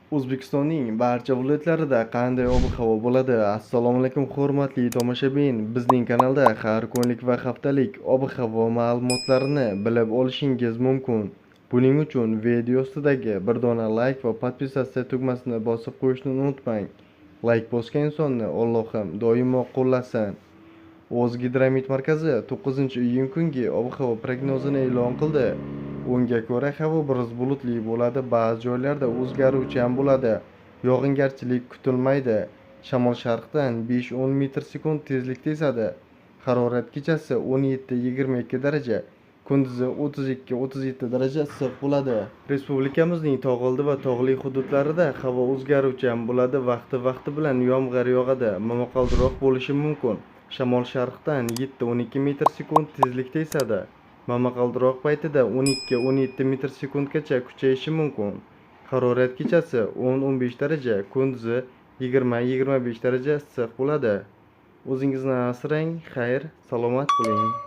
O'zbekistonning barcha viloyatlarida qanday ob-havo bo'ladi? Assalomu alaykum hurmatli tomoshabin. Bizning kanalda har kunlik va haftalik ob-havo ma'lumotlarini bilib olishingiz mumkin. Buning uchun video ostidagi bir dona like va podpisatsiya tugmasini bosib qo'yishni unutmang. Like bosgan insonni Allohim doimo qo'llasin. O'zgidromet markazi 9-iyun kungi ob-havo prognozini e'lon qildi. Unga ko'ra havo biroz bulutli bo'ladi, ba'zi joylarda o'zgaruvchan bo'ladi. Yog'ingarchilik kutilmaydi. Shamol sharqdan 5-10 metr/sekund tezlikda esadi. Harorat kechasi 17-22 daraja, kunduzi 32-37 daraja issiq bo'ladi. Respublikamizning tog'oldi va tog'li hududlarida havo o'zgaruvchan bo'ladi, vaqti bilan yomg'ir yog'adi, momaqaldiroq bo'lishi mumkin. Shamol sharqdan 7-12 metr/sekund tezlikda esadi. Momaqaldiroq paytida 12-17 metr/sekundgacha kuchayishi mumkin. Harorat kechasi 10-15 daraja, kunduzi 20-25 daraja issiq bo'ladi. O'zingizni asrang, xayr, salomat bo'ling.